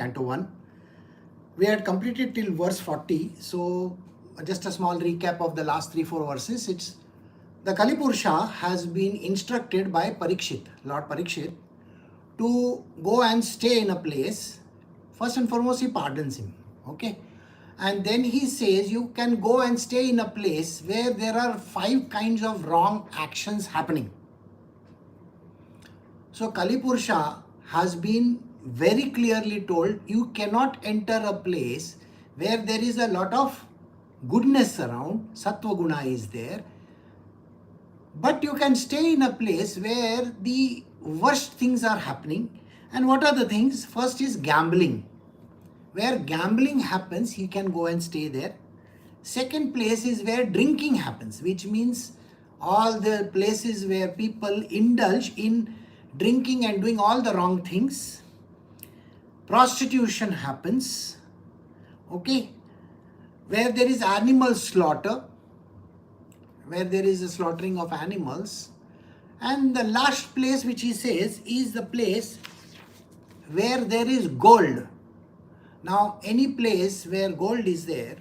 Canto 1. We had completed till verse 40. So just a small recap of the last 3-4 verses. It's the Kalipurusha has been instructed by Parikshit, Lord Parikshit, to go and stay in a place. First and foremost, he pardons him. Okay. And then he says you can go and stay in a place where there are 5 kinds of wrong actions happening. So Kalipurusha has been very clearly told you cannot enter a place where there is a lot of goodness around, Sattva Guna is there, but you can stay in a place where the worst things are happening. And what are the things? First is gambling. Where gambling happens, he can go and stay there. Second place is where drinking happens, which means all the places where people indulge in drinking and doing all the wrong things. Prostitution happens, okay, where there is animal slaughter, where there is a slaughtering of animals. And the last place which he says is the place where there is gold. Now any place where gold is there,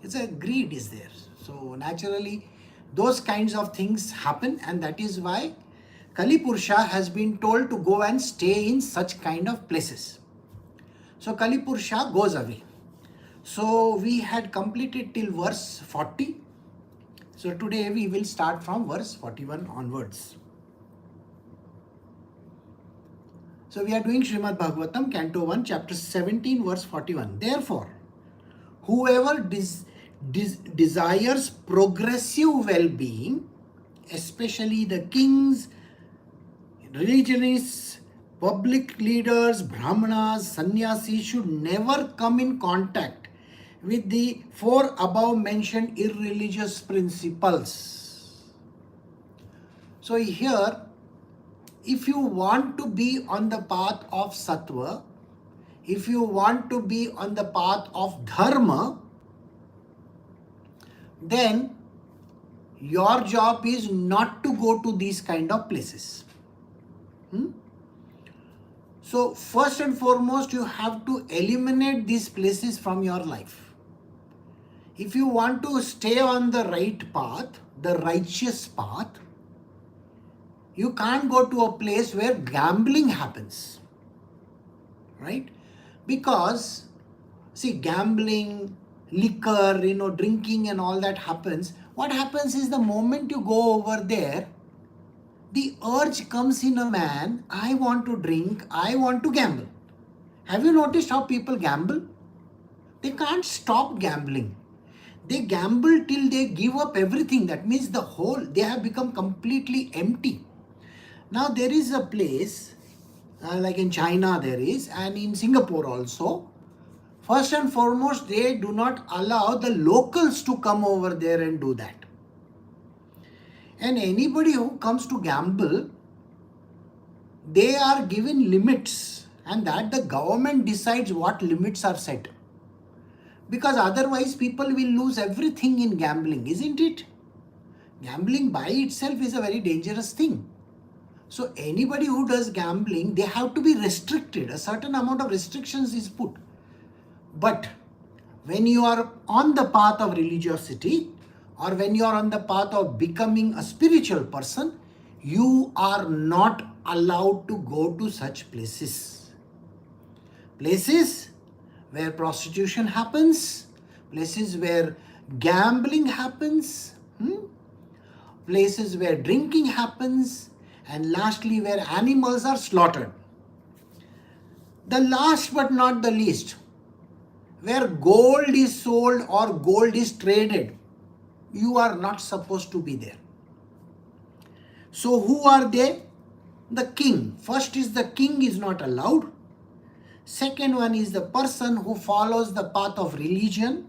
it's a greed is there. So naturally those kinds of things happen, and that is why Kalipurusha has been told to go and stay in such kind of places. So Kalipurusha goes away. So we had completed till verse 40. So today we will start from verse 41 onwards. So we are doing Srimad Bhagavatam, Canto 1, chapter 17, verse 41. Therefore, whoever desires progressive well-being, especially the kings, religionists, public leaders, brahmanas, sannyasis, should never come in contact with the 4 above mentioned irreligious principles. So here, if you want to be on the path of sattva, if you want to be on the path of dharma, then your job is not to go to these kind of places. So first and foremost, you have to eliminate these places from your life. If you want to stay on the right path, the righteous path, you can't go to a place where gambling happens, right? Because, see, gambling, liquor, drinking and all that happens. What happens is the moment you go over there, the urge comes in a man, I want to drink, I want to gamble. Have you noticed how people gamble? They can't stop gambling. They gamble till they give up everything. That means they have become completely empty. Now there is a place, like in China there is, and in Singapore also. First and foremost, they do not allow the locals to come over there and do that. And anybody who comes to gamble, they are given limits, and that the government decides what limits are set. Because otherwise people will lose everything in gambling, isn't it? Gambling by itself is a very dangerous thing. So anybody who does gambling, they have to be restricted. A certain amount of restrictions is put. But when you are on the path of religiosity, or when you are on the path of becoming a spiritual person, you are not allowed to go to such places. Places where prostitution happens, places where gambling happens, places where drinking happens, and lastly where animals are slaughtered. The last but not the least, where gold is sold or gold is traded, you are not supposed to be there. So who are they? The king. First is the king is not allowed. Second one is the person who follows the path of religion.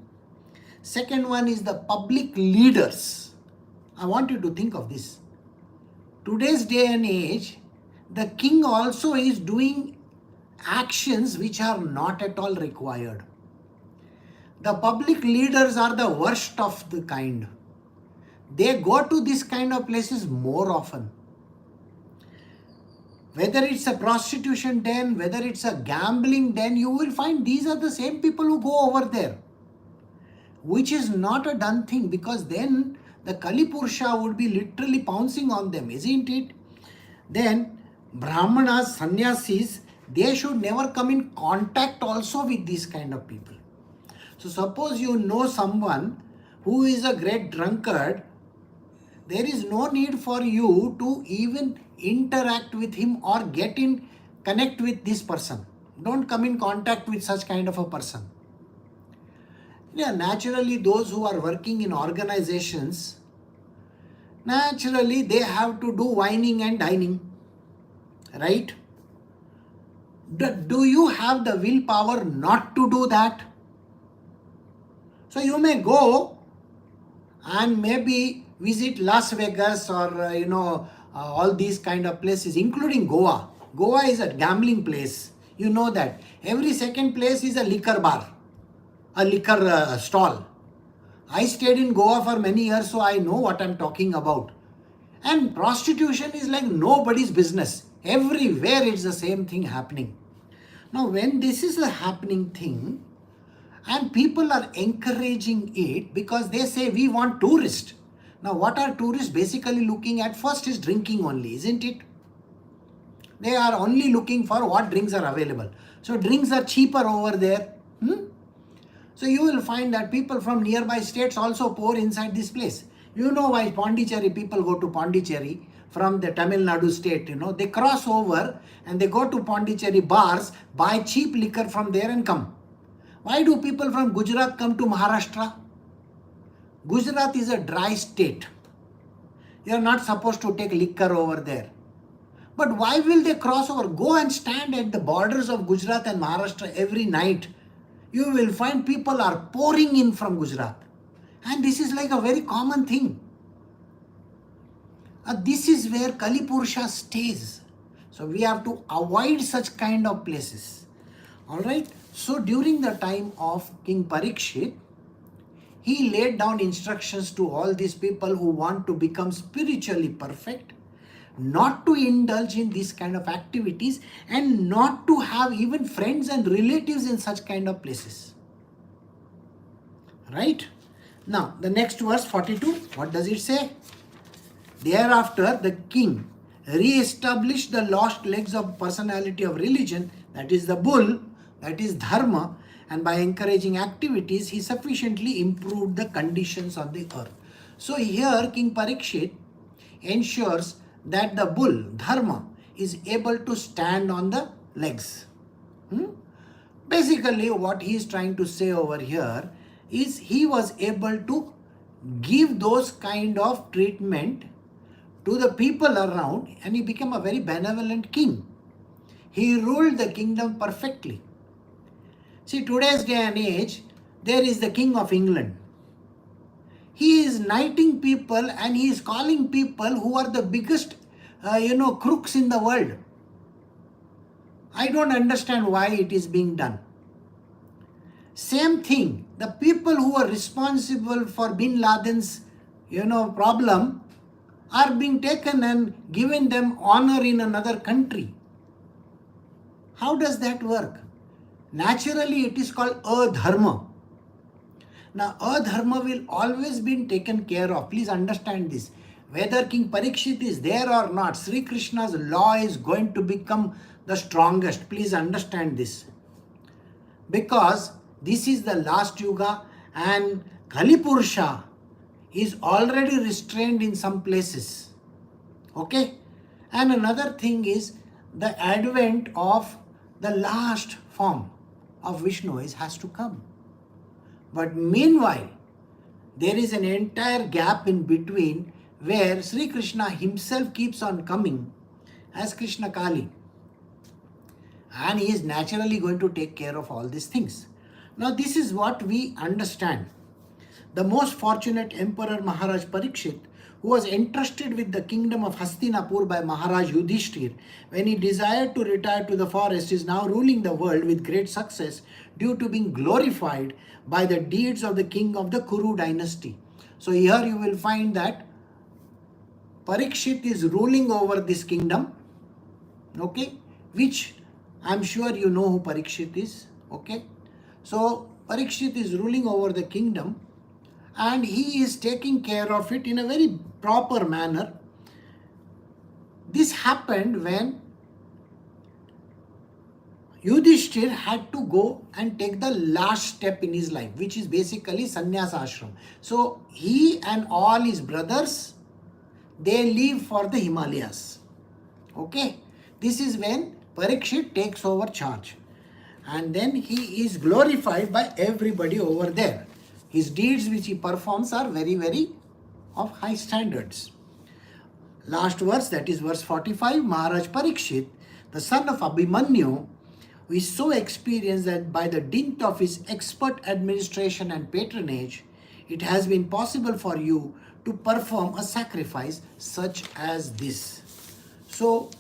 Second one is the public leaders. I want you to think of this. Today's day and age, the king also is doing actions which are not at all required. The public leaders are the worst of the kind. They go to this kind of places more often. Whether it's a prostitution den, whether it's a gambling den, you will find these are the same people who go over there. Which is not a done thing, because then the Kali Purusha would be literally pouncing on them, isn't it? Then Brahmanas, sannyasis, they should never come in contact also with these kind of people. So suppose you know someone who is a great drunkard, there is no need for you to even interact with him or connect with this person. Don't come in contact with such kind of a person. Yeah, naturally those who are working in organizations, naturally they have to do whining and dining, right? Do you have the willpower not to do that? So you may go and maybe visit Las Vegas or all these kind of places, including Goa. Goa is a gambling place. You know that. Every second place is a liquor bar, a liquor stall. I stayed in Goa for many years, so I know what I'm talking about. And prostitution is like nobody's business. Everywhere it's the same thing happening. Now when this is a happening thing, and people are encouraging it because they say we want tourists. Now what are tourists basically looking at? First is drinking only, isn't it? They are only looking for what drinks are available. So drinks are cheaper over there. So you will find that people from nearby states also pour inside this place. You know why Pondicherry people go to Pondicherry from the Tamil Nadu state, they cross over and they go to Pondicherry bars, buy cheap liquor from there and come. Why do people from Gujarat come to Maharashtra? Gujarat is a dry state. You are not supposed to take liquor over there. But why will they cross over? Go and stand at the borders of Gujarat and Maharashtra every night. You will find people are pouring in from Gujarat. And this is like a very common thing. This is where Kali Purusha stays. So we have to avoid such kind of places. Alright. So during the time of King Parikshit, he laid down instructions to all these people who want to become spiritually perfect, not to indulge in these kind of activities and not to have even friends and relatives in such kind of places. Right? Now, the next verse 42, what does it say? Thereafter, the king re-established the lost legs of personality of religion, that is the bull, that is dharma, and by encouraging activities, he sufficiently improved the conditions on the earth. So here, King Parikshit ensures that the bull, dharma, is able to stand on the legs. Basically, what he is trying to say over here is he was able to give those kind of treatment to the people around, and he became a very benevolent king. He ruled the kingdom perfectly. See, today's day and age, there is the King of England. He is knighting people and he is calling people who are the biggest, crooks in the world. I don't understand why it is being done. Same thing, the people who are responsible for Bin Laden's, problem are being taken and given them honor in another country. How does that work? Naturally, it is called adharma. Now, adharma will always be taken care of. Please understand this. Whether King Parikshit is there or not, Sri Krishna's law is going to become the strongest. Please understand this. Because this is the last yuga and Kali Purusha is already restrained in some places. Okay? And another thing is the advent of the last form of Vishnu has to come. But meanwhile, there is an entire gap in between where Sri Krishna himself keeps on coming as Krishna Kali. And he is naturally going to take care of all these things. Now this is what we understand. The most fortunate Emperor Maharaj Parikshit, who was entrusted with the kingdom of Hastinapur by Maharaj Yudhishthir, when he desired to retire to the forest, is now ruling the world with great success due to being glorified by the deeds of the king of the Kuru dynasty. So here you will find that Parikshit is ruling over this kingdom okay, which I'm sure you know who Parikshit is, okay. So Parikshit is ruling over the kingdom and he is taking care of it in a very proper manner. This happened when Yudhishthir had to go and take the last step in his life, which is basically sannyas ashram. So he and all his brothers, they leave for the Himalayas. Okay, this is when Parikshit takes over charge, and then he is glorified by everybody over there. His deeds which he performs are very, very of high standards. Last verse, that is verse 45, Maharaj Parikshit, the son of Abhimanyu, who is so experienced that by the dint of his expert administration and patronage, it has been possible for you to perform a sacrifice such as this. So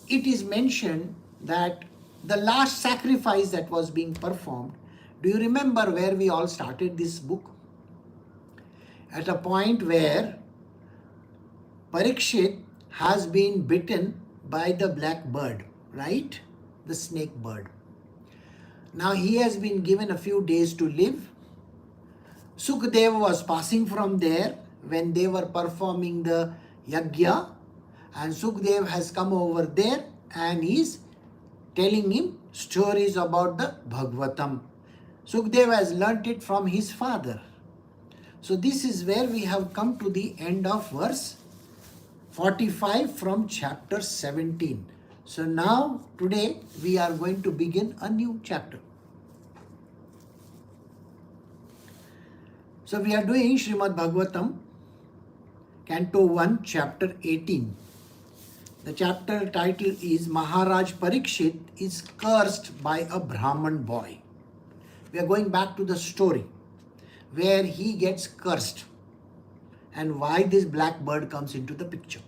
it is mentioned that the last sacrifice that was being performed, do you remember where we all started this book? At a point where Parikshit has been bitten by the black bird, right? The snake bird. Now he has been given a few days to live. Sukadeva was passing from there when they were performing the yagya, and Sukadeva has come over there and is telling him stories about the Bhagavatam. Sukadeva has learnt it from his father. So this is where we have come to the end of verse 45 from chapter 17. So now today we are going to begin a new chapter. So we are doing Srimad Bhagavatam, Canto 1, chapter 18. The chapter title is Maharaj Parikshit is cursed by a Brahman boy. We are going back to the story where he gets cursed and why this black bird comes into the picture.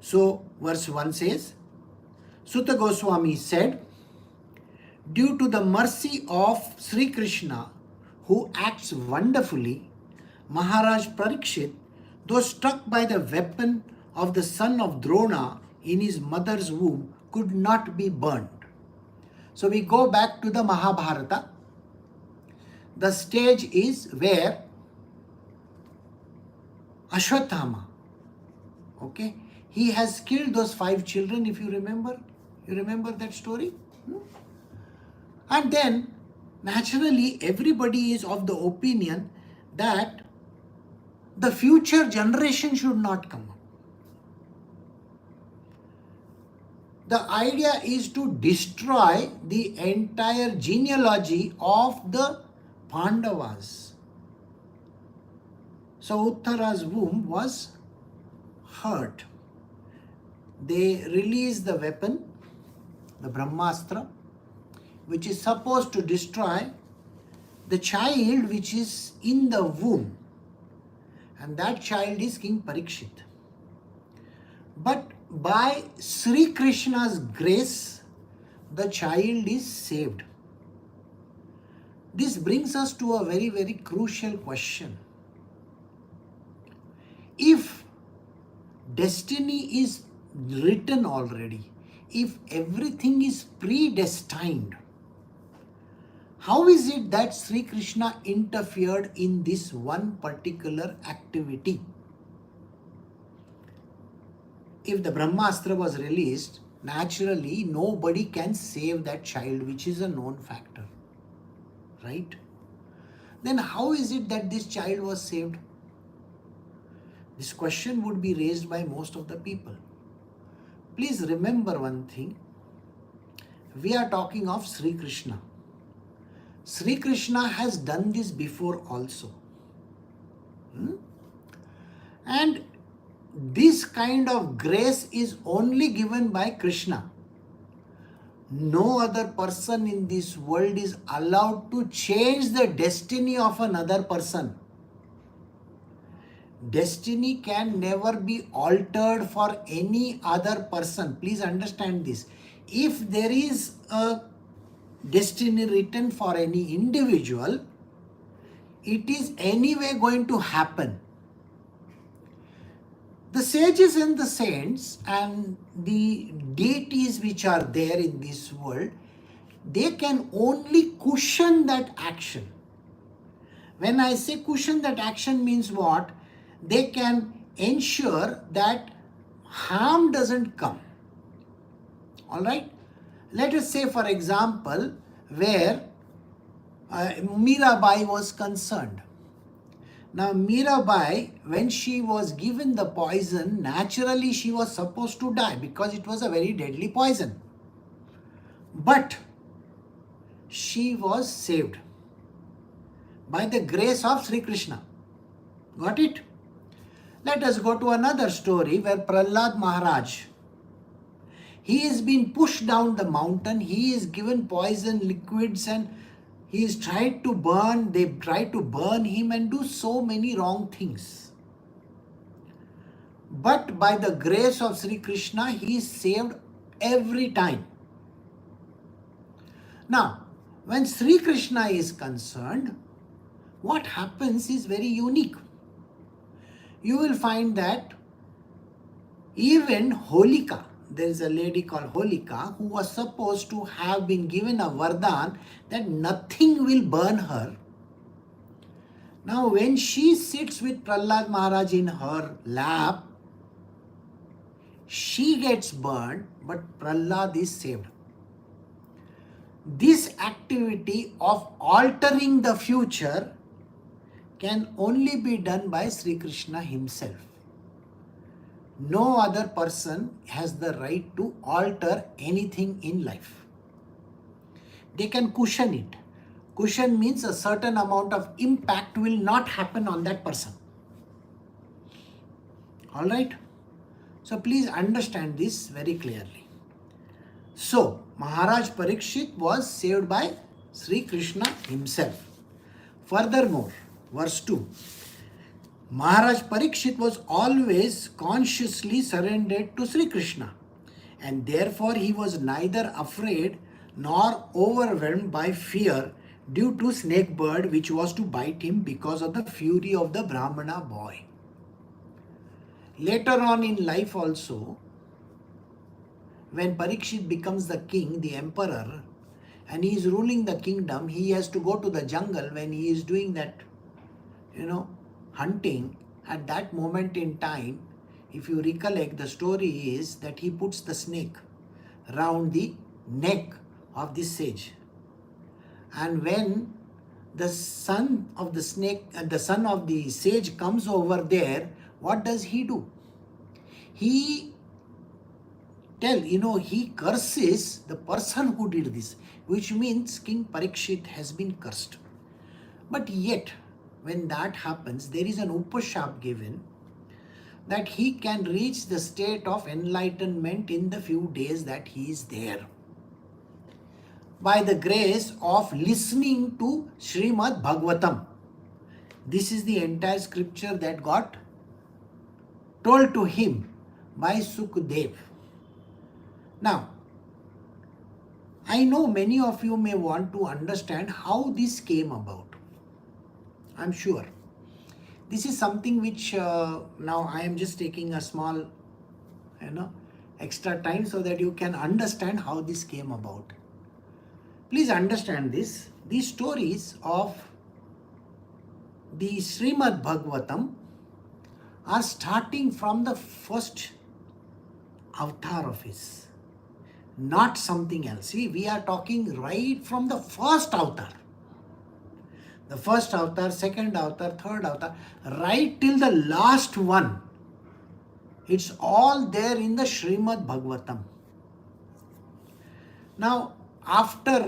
So verse 1 says, Sutta Goswami said, due to the mercy of Sri Krishna, who acts wonderfully, Maharaj Parikshit, though struck by the weapon of the son of Drona in his mother's womb, could not be burned. So we go back to the Mahabharata. The stage is where Ashwatthama, okay, he has killed those 5 children, if you remember. You remember that story? And then, naturally, everybody is of the opinion that the future generation should not come up. The idea is to destroy the entire genealogy of the Pandavas. So Uttara's womb was hurt. They released the weapon, the Brahmastra, which is supposed to destroy the child which is in the womb. And that child is King Parikshit. But by Sri Krishna's grace, the child is saved. This brings us to a very, very crucial question. If destiny is written already, if everything is predestined, how is it that Sri Krishna interfered in this one particular activity? If the Brahmastra was released, naturally nobody can save that child, which is a known factor, right? Then how is it that this child was saved? This question would be raised by most of the people. Please remember one thing. We are talking of Sri Krishna. Sri Krishna has done this before also. And this kind of grace is only given by Krishna. No other person in this world is allowed to change the destiny of another person. Destiny can never be altered for any other person. Please understand this. If there is a destiny written for any individual, it is anyway going to happen. The sages and the saints and the deities which are there in this world, they can only cushion that action. When I say cushion that action means what? They can ensure that harm doesn't come. Alright? Let us say, for example, where Mirabai was concerned. Now Mirabai, when she was given the poison, naturally she was supposed to die because it was a very deadly poison. But she was saved by the grace of Sri Krishna. Got it? Let us go to another story where Prahlad Maharaj, he is being pushed down the mountain, he is given poison liquids and he is tried to burn, they tried to burn him and do so many wrong things. But by the grace of Sri Krishna, he is saved every time. Now, when Sri Krishna is concerned, what happens is very unique. You will find that even Holika, there is a lady called Holika who was supposed to have been given a vardhan that nothing will burn her. Now when she sits with Prahlad Maharaj in her lap, she gets burned, but Prahlad is saved. This activity of altering the future can only be done by Sri Krishna himself. No other person has the right to alter anything in life. They can cushion it. Cushion means a certain amount of impact will not happen on that person. Alright? So please understand this very clearly. So, Maharaj Parikshit was saved by Sri Krishna himself. Furthermore, verse 2. Maharaj Parikshit was always consciously surrendered to Sri Krishna, and therefore he was neither afraid nor overwhelmed by fear due to snake bird which was to bite him because of the fury of the Brahmana boy. Later on in life also, when Parikshit becomes the king, the emperor, and he is ruling the kingdom, he has to go to the jungle when he is doing that, hunting. At that moment in time, if you recollect, the story is that he puts the snake round the neck of the sage. And when the son of the sage comes over there, what does he do? He curses the person who did this, which means King Parikshit has been cursed. But yet, when that happens, there is an upashap given that he can reach the state of enlightenment in the few days that he is there, by the grace of listening to Srimad Bhagavatam. This is the entire scripture that got told to him by Sukdev. Now, I know many of you may want to understand how this came about. I'm sure. This is something which now I am just taking a small, extra time so that you can understand how this came about. Please understand this. These stories of the Srimad Bhagavatam are starting from the first avatar of his, not something else. See, we are talking right from the first avatar. The first avatar, second avatar, third avatar, right till the last one. It's all there in the Srimad Bhagavatam. Now, after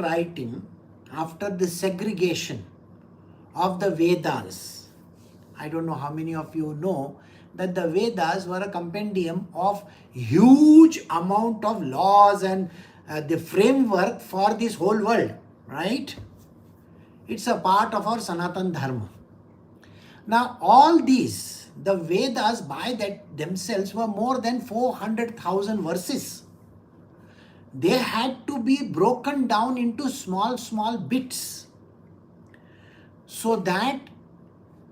the segregation of the Vedas, I don't know how many of you know that the Vedas were a compendium of huge amount of laws and the framework for this whole world, right? It's a part of our Sanatan Dharma. Now, all these, the Vedas by that themselves were more than 400,000 verses. They had to be broken down into small bits so that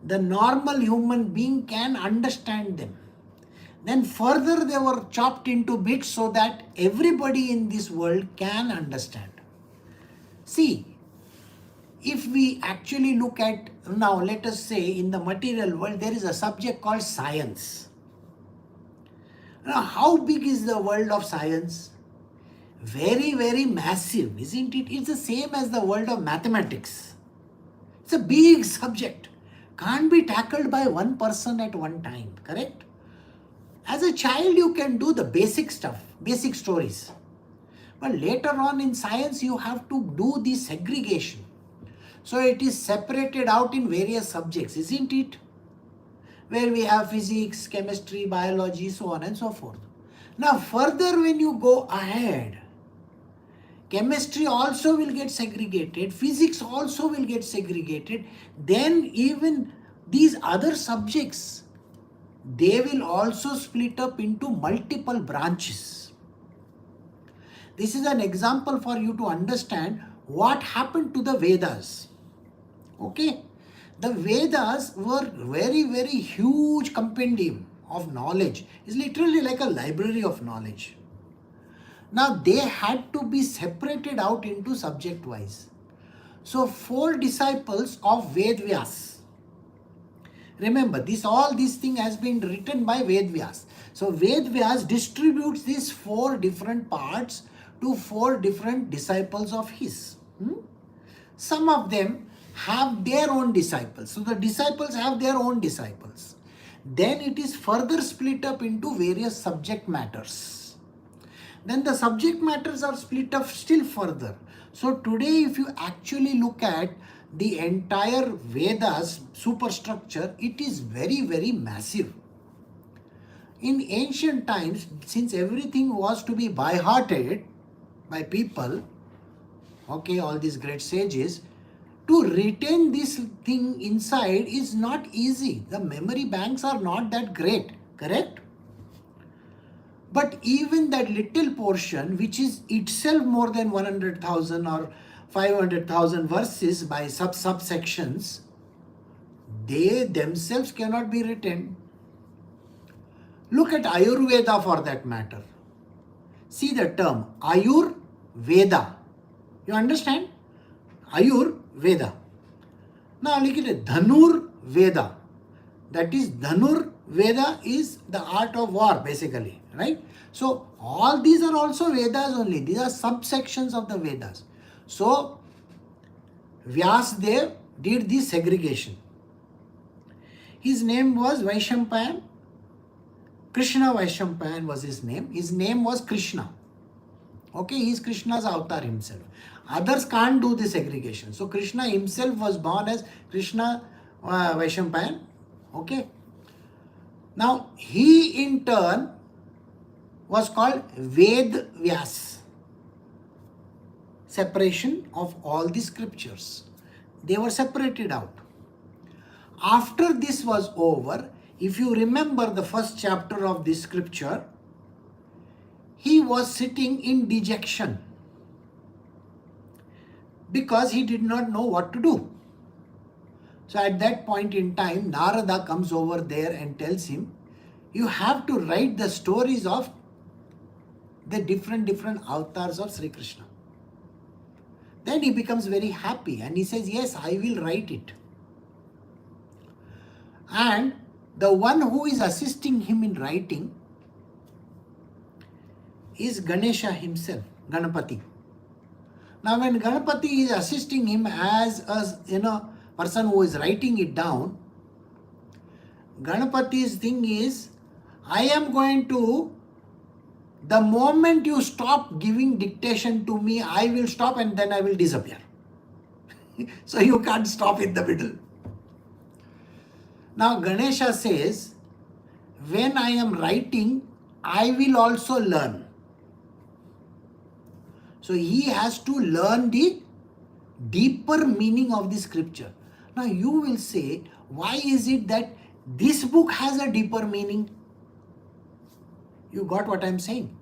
the normal human being can understand them. Then further they were chopped into bits so that everybody in this world can understand. See, if we actually look at, now let us say in the material world there is a subject called science. Now how big is the world of science? Very, very massive, isn't it? It's the same as the world of mathematics. It's a big subject. Can't be tackled by one person at one time, correct? As a child, you can do the basic stuff, basic stories. But later on in science, you have to do the segregation. So it is separated out in various subjects, isn't it? Where we have physics, chemistry, biology, so on and so forth. Now further when you go ahead, chemistry also will get segregated, physics also will get segregated, then even these other subjects, they will also split up into multiple branches. This is an example for you to understand what happened to the Vedas. Okay? The Vedas were very, very huge compendium of knowledge. It's literally like a library of knowledge. Now they had to be separated out into subject wise. So 4 disciples of Ved Vyas. Remember, all this thing has been written by Ved Vyas. So Ved Vyas distributes these 4 different parts to 4 different disciples of his. Some of them have their own disciples. So the disciples have their own disciples. Then it is further split up into various subject matters. Then the subject matters are split up still further. So today if you actually look at the entire Vedas superstructure, it is very, very massive. In ancient times, since everything was to be by-hearted by people, okay, all these great sages, to retain this thing inside is not easy. The memory banks are not that great, correct? But even that little portion, which is itself more than 100,000 or 500,000 verses by subsections, they themselves cannot be written. Look at Ayurveda for that matter. See the term Ayurveda. You understand? Ayurveda. Now look at it. Dhanur Veda. That is, Dhanur Veda is the art of war basically, right? So all these are also Vedas only. These are subsections of the Vedas. So Vyasdev did this segregation. His name was Vaishampayan. Krishna Vaishampayan was his name. His name was Krsna. Okay, he is Krishna's avatar himself. Others can't do this segregation. So Krishna himself was born as Krishna Vaishampayan. Okay. Now he in turn was called Ved Vyas. Separation of all the scriptures. They were separated out. After this was over, if you remember the first chapter of this scripture, he was sitting in dejection because he did not know what to do. So at that point in time, Narada comes over there and tells him, you have to write the stories of the different avatars of Sri Krishna. Then he becomes very happy and he says, yes, I will write it. And the one who is assisting him in writing is Ganesha himself, Ganapati. Now when Ganapati is assisting him as a person who is writing it down, Ganapati's thing is, I am going to, the moment you stop giving dictation to me, I will stop and then I will disappear. So you can't stop in the middle. Now Ganesha says, when I am writing, I will also learn. So he has to learn the deeper meaning of the scripture. Now you will say, why is it that this book has a deeper meaning? You got what I'm saying?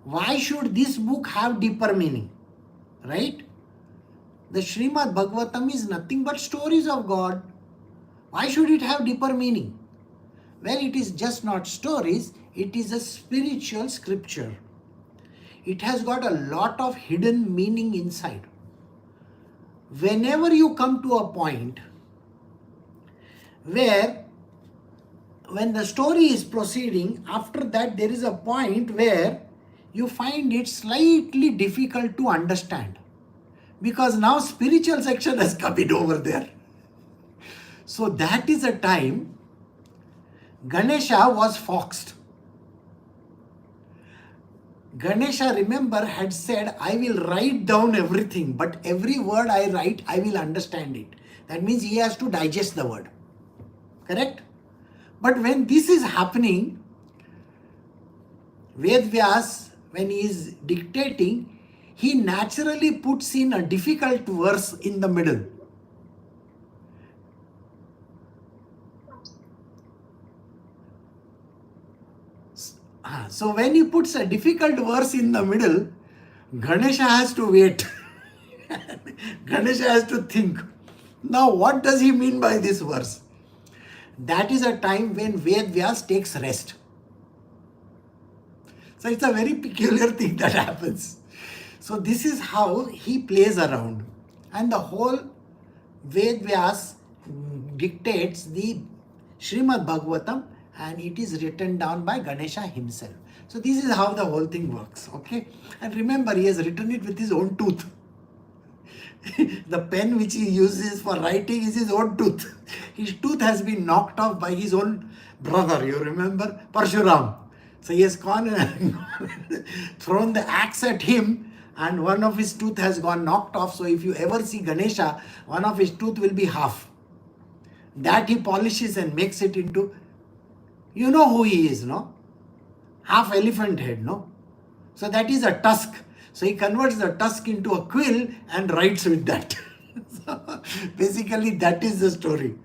Why should this book have deeper meaning? Right? The Srimad Bhagavatam is nothing but stories of God. Why should it have deeper meaning? Well, it is just not stories, It is a spiritual scripture. It has got a lot of hidden meaning inside. Whenever you come to a point where when the story is proceeding, after that there is a point where you find it slightly difficult to understand. Because now spiritual section has come in over there. So that is a time Ganesha was foxed. Ganesha, remember, had said, I will write down everything, but every word I write, I will understand it. That means he has to digest the word. Correct? But when this is happening, Ved Vyas, when he is dictating, he naturally puts in a difficult verse in the middle. So when he puts a difficult verse in the middle, Ganesha has to wait. Ganesha has to think. Now what does he mean by this verse? That is a time when Ved Vyas takes rest. So it's a very peculiar thing that happens. So this is how he plays around. And the whole Ved Vyas dictates the Srimad Bhagavatam, and it is written down by Ganesha himself. So this is how the whole thing works. Okay. And remember, he has written it with his own tooth. The pen which he uses for writing is his own tooth. His tooth has been knocked off by his own brother, you remember, Parshuram. So he has gone and thrown the axe at him, and one of his tooth has gone knocked off. So if you ever see Ganesha, one of his tooth will be half. That he polishes and makes it into, you know who he is, no? Half elephant head, no? So that is a tusk. So he converts the tusk into a quill and writes with that. So basically that is the story.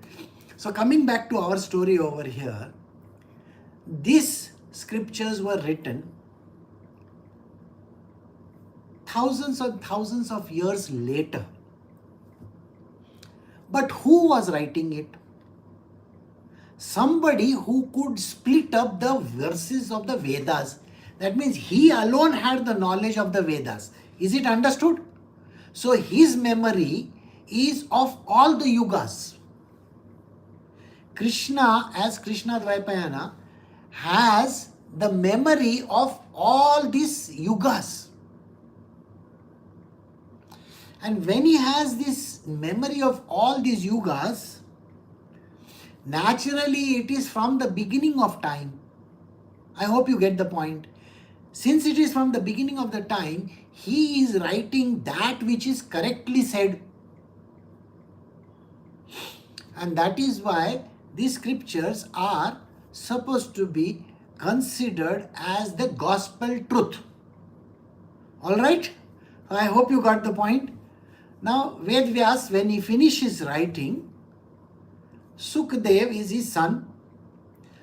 So coming back to our story over here, these scriptures were written thousands and thousands of years later. But who was writing it? Somebody who could split up the verses of the Vedas. That means he alone had the knowledge of the Vedas. Is it understood? So his memory is of all the yugas. Krishna, as Krishna Dvaipayana, has the memory of all these yugas. And when he has this memory of all these yugas, naturally it is from the beginning of time. I hope you get the point. Since it is from the beginning of the time, he is writing that which is correctly said. And that is why these scriptures are supposed to be considered as the gospel truth. Alright? I hope you got the point. Now, Ved Vyas, when he finishes writing, Sukdev is his son.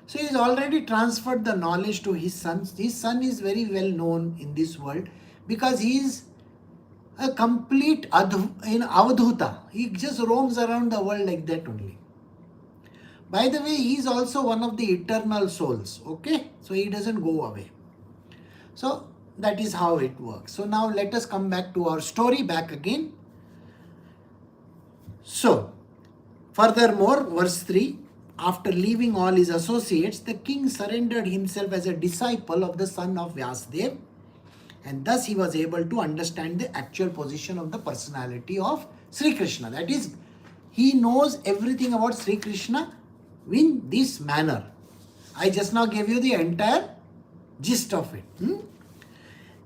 So he has already transferred the knowledge to his son. His son is very well known in this world because he is a complete avadhuta. He just roams around the world like that only. By the way, he is also one of the eternal souls. Okay? So he doesn't go away. So that is how it works. So now let us come back to our story back again. So, furthermore, verse 3, after leaving all his associates, the king surrendered himself as a disciple of the son of Vyasdev, and thus he was able to understand the actual position of the personality of Sri Krishna. That is, he knows everything about Sri Krishna in this manner. I just now gave you the entire gist of it.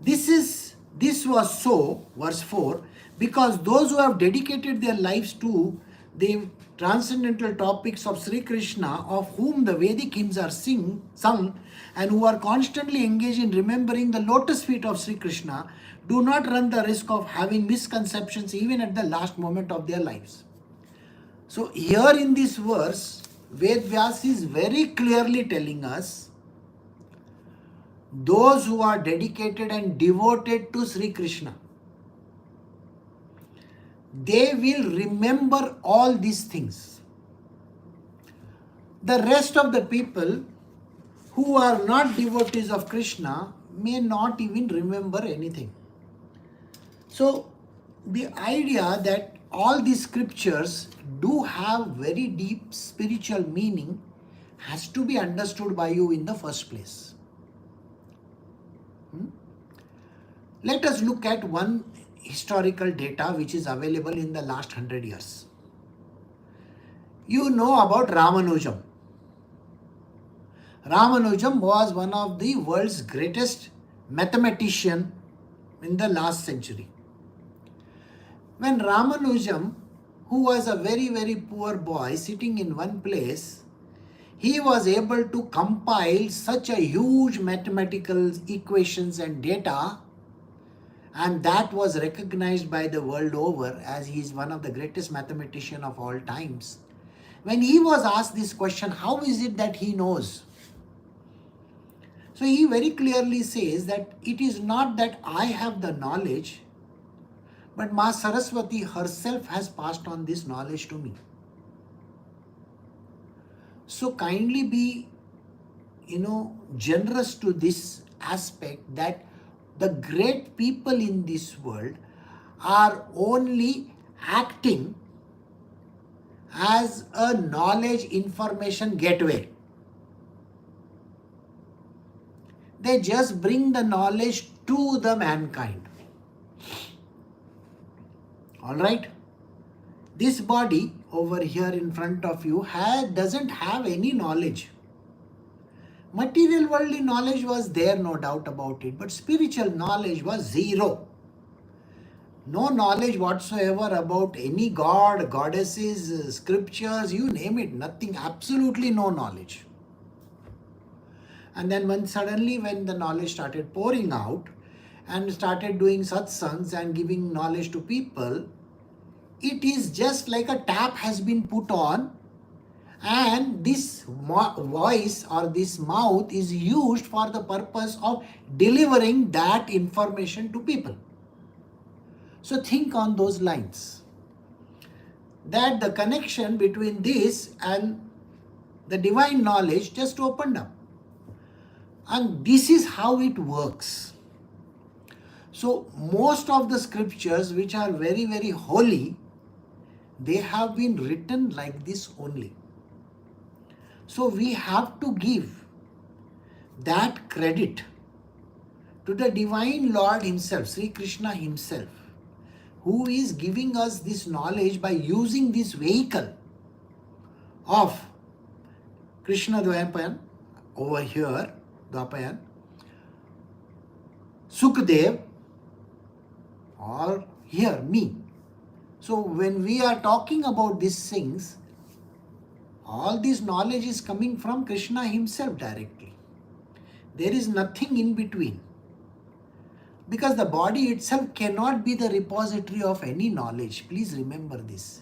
This was so, verse 4, because those who have dedicated their lives to the transcendental topics of Sri Krishna, of whom the Vedic hymns are sung, and who are constantly engaged in remembering the lotus feet of Sri Krishna, do not run the risk of having misconceptions even at the last moment of their lives. So here in this verse, Ved Vyas is very clearly telling us, those who are dedicated and devoted to Sri Krishna, they will remember all these things. The rest of the people who are not devotees of Krishna may not even remember anything. So the idea that all these scriptures do have very deep spiritual meaning has to be understood by you in the first place. Let us look at one historical data which is available in the last 100 years. You know about Ramanujam. Ramanujam was one of the world's greatest mathematician in the last century. When Ramanujam, who was a very, very poor boy sitting in one place, he was able to compile such a huge mathematical equations and data, and that was recognized by the world over as he is one of the greatest mathematicians of all times. When he was asked this question, how is it that he knows? So he very clearly says that it is not that I have the knowledge, but Ma Saraswati herself has passed on this knowledge to me. So kindly be, generous to this aspect that the great people in this world are only acting as a knowledge information gateway. They just bring the knowledge to the mankind. Alright? This body over here in front of you doesn't have any knowledge. Material worldly knowledge was there, no doubt about it, but spiritual knowledge was zero. No knowledge whatsoever about any god, goddesses, scriptures, you name it, nothing, absolutely no knowledge. And then when the knowledge started pouring out and started doing satsangs and giving knowledge to people, it is just like a tap has been put on, and this voice or this mouth is used for the purpose of delivering that information to people. So think on those lines, that the connection between this and the divine knowledge just opened up. And this is how it works. So most of the scriptures which are very, very holy, they have been written like this only. So we have to give that credit to the Divine Lord Himself, Sri Krishna Himself, who is giving us this knowledge by using this vehicle of Krishna Dvapayan, over here, Dvapayan, Sukadev, or here, me. So when we are talking about these things, all this knowledge is coming from Krishna Himself directly. There is nothing in between. Because the body itself cannot be the repository of any knowledge. Please remember this.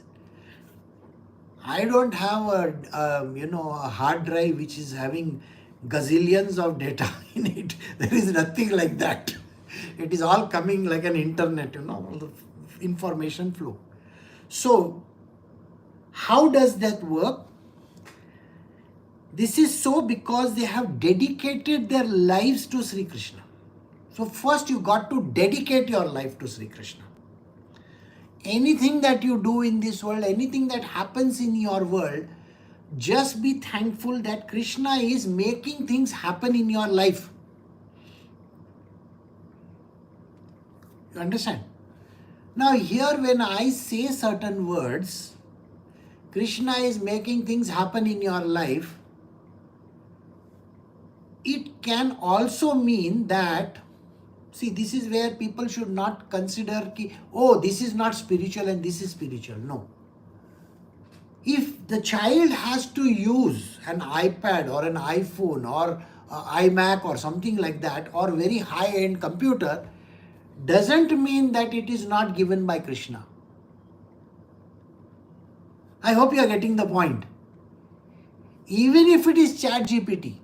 I don't have a hard drive which is having gazillions of data in it. There is nothing like that. It is all coming like an internet, all the information flow. So, how does that work? This is so because they have dedicated their lives to Sri Krishna. So first you got to dedicate your life to Sri Krishna. Anything that you do in this world, anything that happens in your world, just be thankful that Krishna is making things happen in your life. You understand? Now here when I say certain words, Krishna is making things happen in your life, it can also mean that, see, this is where people should not consider, this is not spiritual and this is spiritual. No. If the child has to use an iPad or an iPhone or iMac or something like that, or very high-end computer, doesn't mean that it is not given by Krishna. I hope you are getting the point. Even if it is ChatGPT,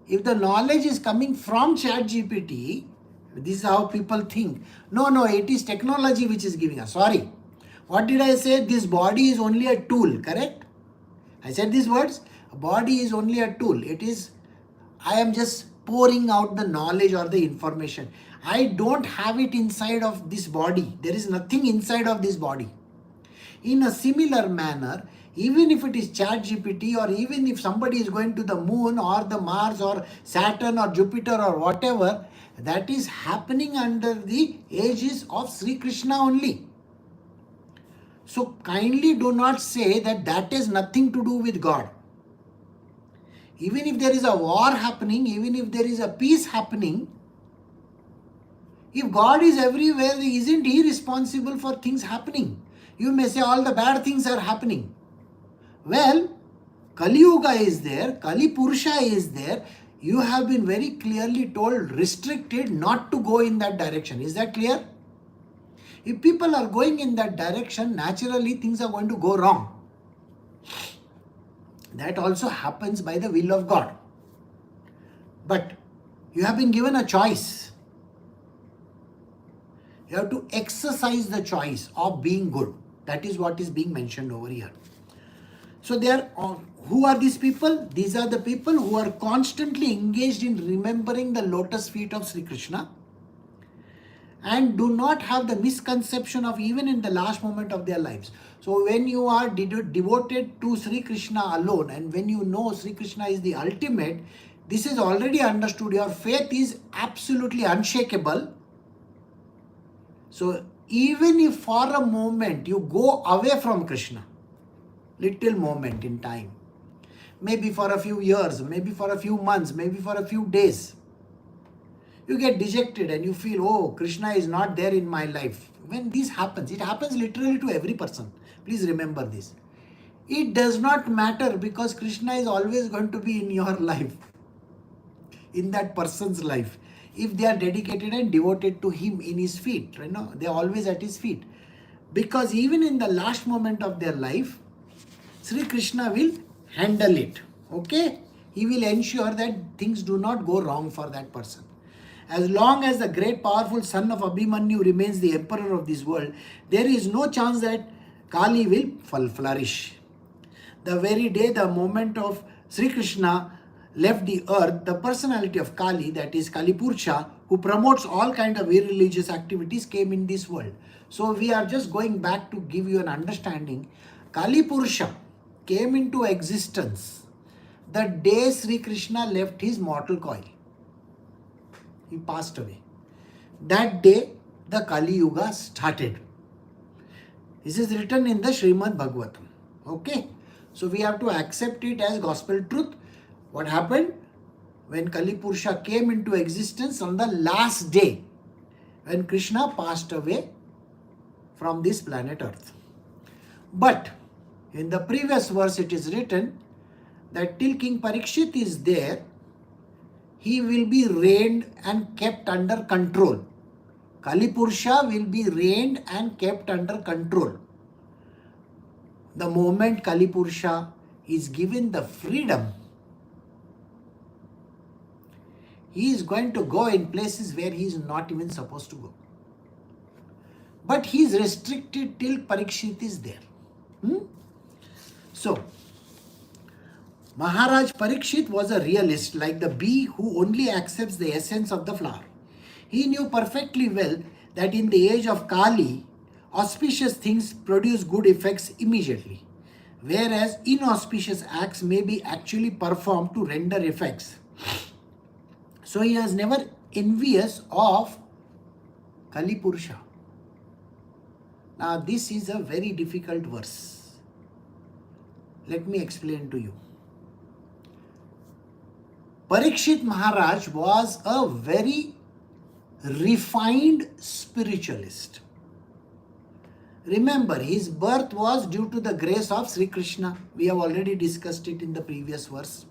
if the knowledge is coming from ChatGPT, this is how people think. No, it is technology which is giving us. Sorry. What did I say? This body is only a tool, correct? I said these words. A body is only a tool. It is I am just pouring out the knowledge or the information. I don't have it inside of this body. There is nothing inside of this body. In a similar manner, even if it is ChatGPT, or even if somebody is going to the moon or the Mars or Saturn or Jupiter or whatever, that is happening under the aegis of Sri Krishna only. So kindly do not say that that has nothing to do with God. Even if there is a war happening, even if there is a peace happening, if God is everywhere, isn't He responsible for things happening? You may say all the bad things are happening. Well, Kali Yuga is there, Kali Purusha is there. You have been very clearly told, restricted not to go in that direction. Is that clear? If people are going in that direction, naturally things are going to go wrong. That also happens by the will of God. But you have been given a choice. You have to exercise the choice of being good. That is what is being mentioned over here. So who are these people? These are the people who are constantly engaged in remembering the lotus feet of Sri Krishna, and do not have the misconception of even in the last moment of their lives. So when you are devoted to Sri Krishna alone, and when you know Sri Krishna is the ultimate, this is already understood. Your faith is absolutely unshakable. So even if for a moment you go away from Krishna, little moment in time, maybe for a few years, maybe for a few months, maybe for a few days, you get dejected and you feel, oh, Krishna is not there in my life. When this happens, it happens literally to every person. Please remember this. It does not matter, because Krishna is always going to be in your life, in that person's life. If they are dedicated and devoted to Him in His feet, they are always at His feet. Because even in the last moment of their life, Sri Krishna will handle it. Okay? He will ensure that things do not go wrong for that person. As long as the great powerful son of Abhimanyu remains the emperor of this world, there is no chance that Kali will flourish. The very day, the moment of Sri Krishna left the earth, the personality of Kali, that is Kali Purusha, who promotes all kind of irreligious activities, came in this world. So we are just going back to give you an understanding. Kali Purusha came into existence the day Sri Krishna left his mortal coil. He passed away. That day, the Kali Yuga started. This is written in the Srimad Bhagavatam. Okay? So we have to accept it as gospel truth. What happened? When Kali Purusha came into existence on the last day, when Krishna passed away from this planet Earth. But in the previous verse it is written that till King Parikshit is there, he will be reigned and kept under control. Kali Purusha will be reigned and kept under control. The moment Kali Purusha is given the freedom, he is going to go in places where he is not even supposed to go. But he is restricted till Parikshit is there. So, Maharaj Parikshit was a realist, like the bee who only accepts the essence of the flower. He knew perfectly well that in the age of Kali, auspicious things produce good effects immediately, whereas inauspicious acts may be actually performed to render effects. So he was never envious of Kali Purusha. Now this is a very difficult verse. Let me explain to you. Parikshit Maharaj was a very refined spiritualist. Remember, his birth was due to the grace of Sri Krishna. We have already discussed it in the previous verse.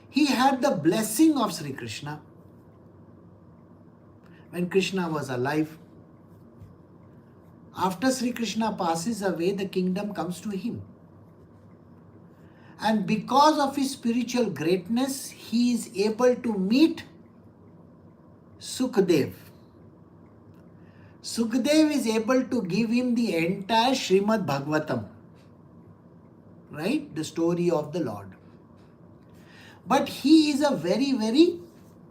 He had the blessing of Sri Krishna. When Krishna was alive, after Sri Krishna passes away, the kingdom comes to him. And because of his spiritual greatness, he is able to meet Sukadev. Sukadev is able to give him the entire Srimad Bhagavatam. Right? The story of the Lord. But he is a very, very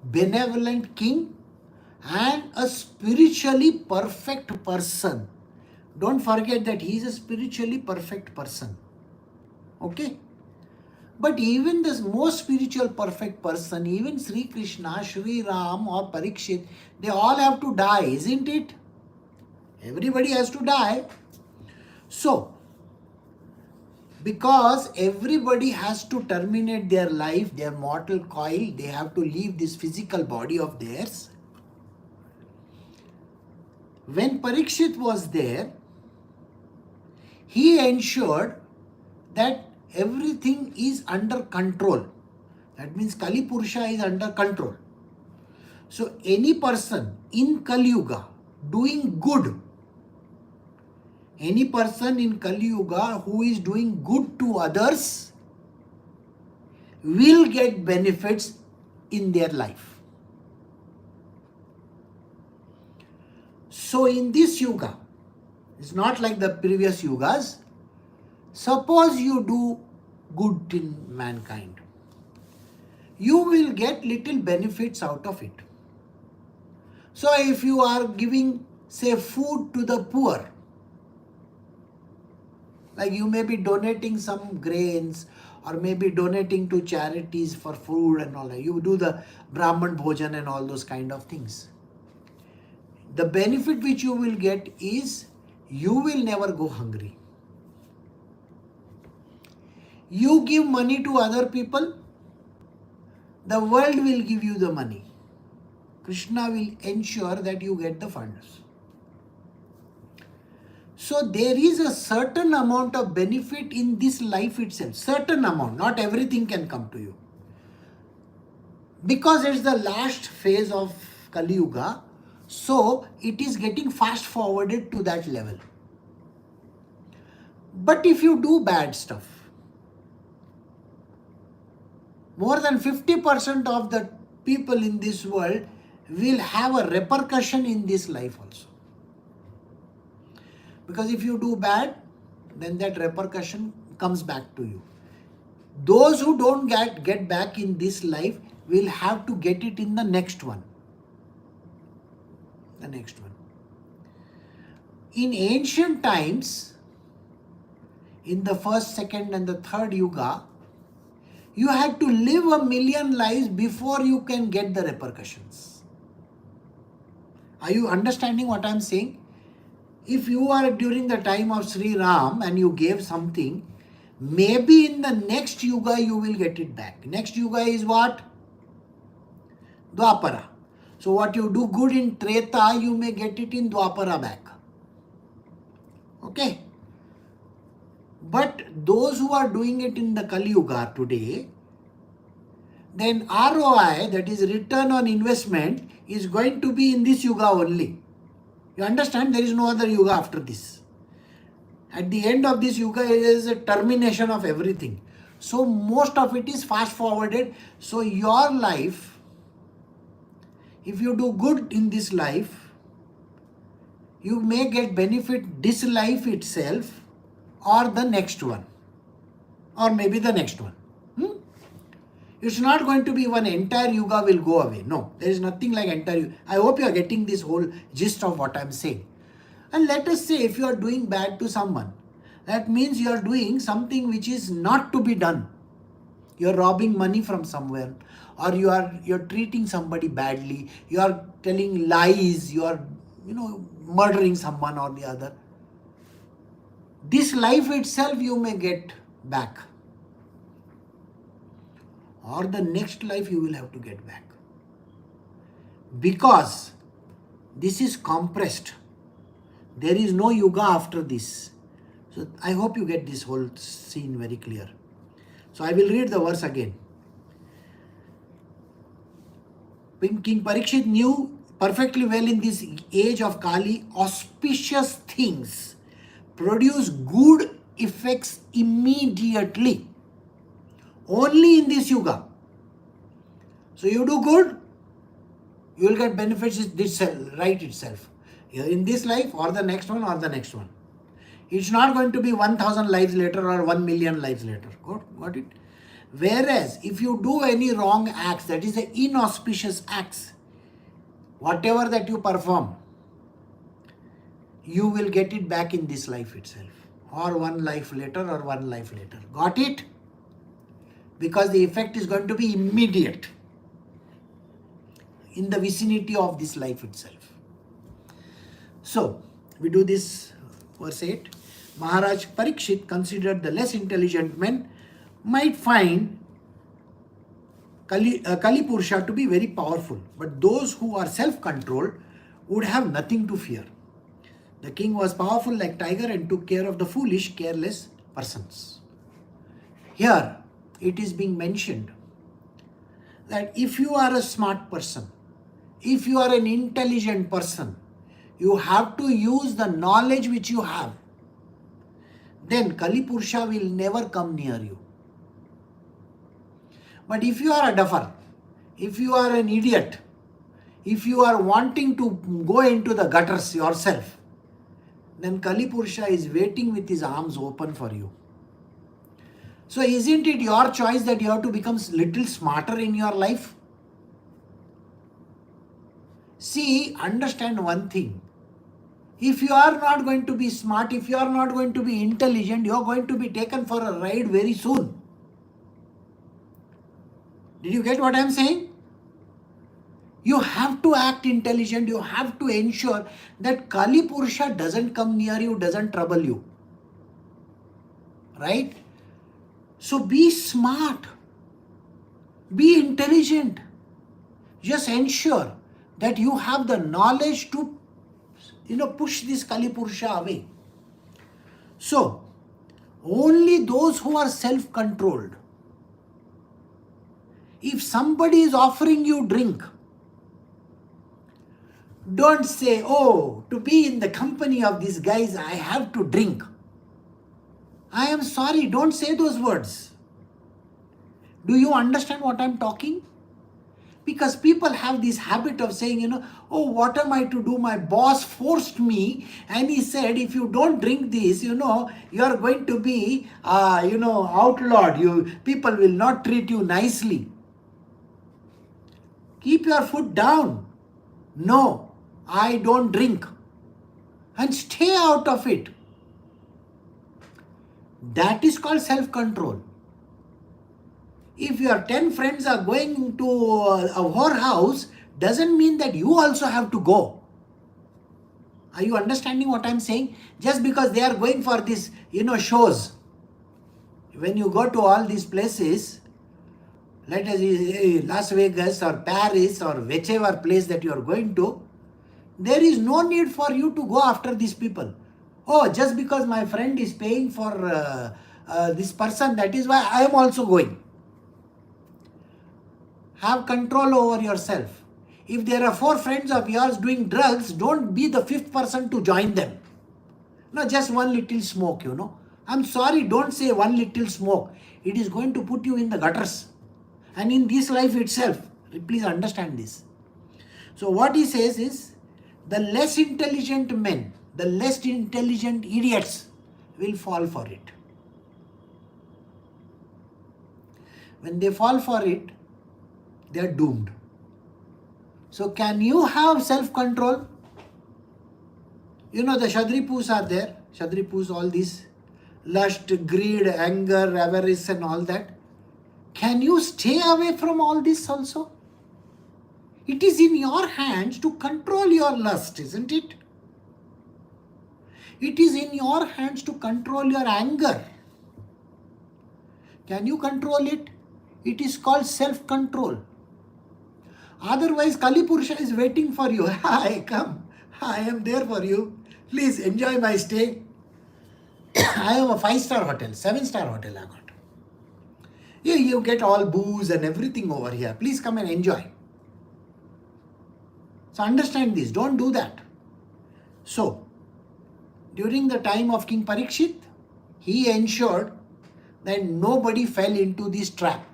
benevolent king and a spiritually perfect person. Don't forget that he is a spiritually perfect person. Okay? But even this most spiritual perfect person, even Sri Krishna, Sri Ram or Parikshit, they all have to die, isn't it? Everybody has to die. So, because everybody has to terminate their life, their mortal coil, they have to leave this physical body of theirs. When Parikshit was there, he ensured that everything is under control. That means Kali Purusha is under control. So any person in Kali Yuga doing good, any person in Kali Yuga who is doing good to others will get benefits in their life. So in this yuga, it's not like the previous yugas. Suppose you do good in mankind, you will get little benefits out of it. So if you are giving, say, food to the poor, like you may be donating some grains or maybe donating to charities for food and all that. You do the Brahman Bhojan and all those kind of things. The benefit which you will get is you will never go hungry. You give money to other people, the world will give you the money. Krishna will ensure that you get the funds. So there is a certain amount of benefit in this life itself. Certain amount, not everything can come to you. Because it's the last phase of Kali Yuga, so it is getting fast forwarded to that level. But if you do bad stuff, more than 50% of the people in this world will have a repercussion in this life also. Because if you do bad, then that repercussion comes back to you. Those who don't get back in this life will have to get it in the next one. The next one. In ancient times, in the first, second and the third yuga, you had to live 1,000,000 lives before you can get the repercussions. Are you understanding what I am saying? If you are during the time of Sri Ram and you gave something, maybe in the next yuga you will get it back. Next yuga is what? Dwapara. So what you do good in Treta, you may get it in Dwapara back. Okay? But those who are doing it in the Kali Yuga today, then ROI, that is return on investment, is going to be in this yuga only. You understand? There is no other yuga after this. At the end of this yuga, it is a termination of everything. So most of it is fast forwarded. So your life, if you do good in this life, you may get benefit this life itself or the next one, or maybe the next one. It's not going to be one entire yuga will go away. No, there is nothing like entire yuga. I hope you are getting this whole gist of what I am saying. And let us say if you are doing bad to someone, that means you are doing something which is not to be done. You are robbing money from somewhere, or you are treating somebody badly, you are telling lies, you are murdering someone or the other. This life itself you may get back, or the next life you will have to get back, because this is compressed. There is no yuga after this. So I hope you get this whole scene very clear. So I will read the verse again. King Parikshit knew perfectly well in this age of Kali, auspicious things produce good effects immediately. Only in this yuga. So you do good, you will get benefits right itself. In this life or the next one or the next one. It's not going to be 1,000 lives later or 1,000,000 lives later. Got it? Whereas if you do any wrong acts, that is the inauspicious acts, whatever that you perform, you will get it back in this life itself, or one life later, or one life later. Got it? Because the effect is going to be immediate in the vicinity of this life itself. So, we do this, verse 8. Maharaj Parikshit considered the less intelligent men might find Kali Purusha to be very powerful, but those who are self-controlled would have nothing to fear. The king was powerful like tiger and took care of the foolish, careless persons. Here, it is being mentioned that if you are a smart person, if you are an intelligent person, you have to use the knowledge which you have. Then Kali Purusha will never come near you. But if you are a duffer, if you are an idiot, if you are wanting to go into the gutters yourself, then Kali Purusha is waiting with his arms open for you. So isn't it your choice that you have to become little smarter in your life? See, understand one thing. If you are not going to be smart, if you are not going to be intelligent, you are going to be taken for a ride very soon. Did you get what I am saying? You have to act intelligent. You have to ensure that Kali Purusha doesn't come near you, doesn't trouble you. Right? So be smart. Be intelligent. Just ensure that you have the knowledge to, push this Kali Purusha away. So, only those who are self-controlled. If somebody is offering you drink, don't say, oh, to be in the company of these guys, I have to drink. I am sorry, don't say those words. Do you understand what I am talking? Because people have this habit of saying, oh, what am I to do? My boss forced me and he said, if you don't drink this, you are going to be, outlawed. People will not treat you nicely. Keep your foot down. No, I don't drink. And stay out of it. That is called self-control. If your 10 friends are going to a whorehouse, doesn't mean that you also have to go. Are you understanding what I'm saying? Just because they are going for this, shows. When you go to all these places, let us say Las Vegas or Paris or whichever place that you are going to, there is no need for you to go after these people. Oh, just because my friend is paying for this person, that is why I am also going. Have control over yourself. If there are 4 friends of yours doing drugs, don't be the 5th person to join them. No, just one little smoke, I'm sorry, don't say one little smoke. It is going to put you in the gutters. And in this life itself, please understand this. So what he says is, the less intelligent men, the less intelligent idiots will fall for it. When they fall for it, they are doomed. So can you have self-control? The Shadripus are there. Shadripus, all these lust, greed, anger, avarice and all that. Can you stay away from all this also? It is in your hands to control your lust, isn't it? It is in your hands to control your anger. Can you control it? It is called self-control. Otherwise, Kali Purusha is waiting for you. Hi, come. I am there for you. Please enjoy my stay. I have a 5-star hotel, 7-star hotel I got. You get all booze and everything over here. Please come and enjoy. So understand this. Don't do that. So, during the time of King Parikshit, he ensured that nobody fell into this trap.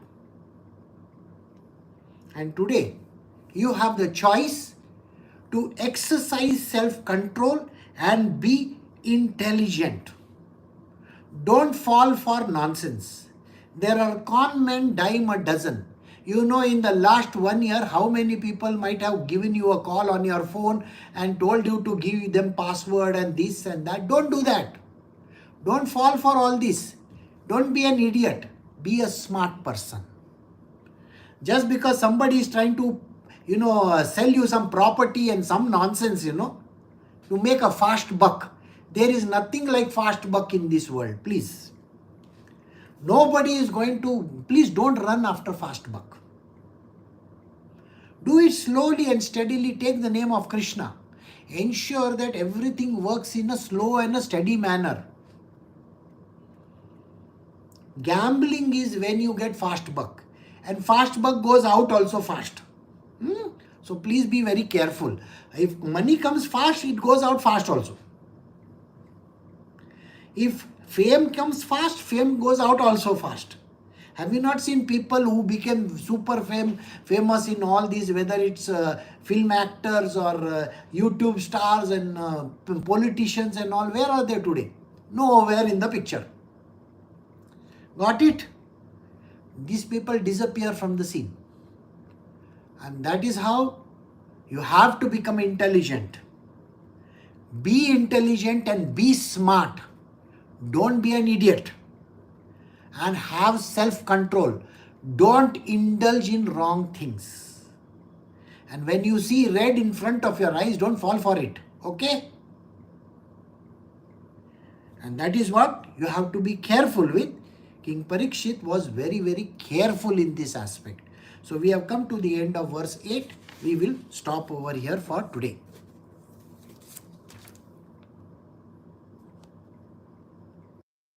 And today, you have the choice to exercise self-control and be intelligent. Don't fall for nonsense. There are con men dime a dozen. You know, in the last 1 year, how many people might have given you a call on your phone and told you to give them password and this and that. Don't do that. Don't fall for all this. Don't be an idiot. Be a smart person. Just because somebody is trying to, sell you some property and some nonsense, to make a fast buck. There is nothing like fast buck in this world, please. Nobody is going to, please don't run after fast buck. Do it slowly and steadily. Take the name of Krishna. Ensure that everything works in a slow and a steady manner. Gambling is when you get fast buck. And fast buck goes out also fast. So please be very careful. If money comes fast, it goes out fast also. If fame comes fast, fame goes out also fast. Have you not seen people who became super famous in all these, whether it's film actors or YouTube stars and politicians and all? Where are they today? Nowhere in the picture. Got it? These people disappear from the scene. And that is how you have to become intelligent. Be intelligent and be smart. Don't be an idiot. And have self-control. Don't indulge in wrong things. And when you see red in front of your eyes, don't fall for it. Okay? And that is what you have to be careful with. King Parikshit was very, very careful in this aspect. So we have come to the end of verse 8. We will stop over here for today.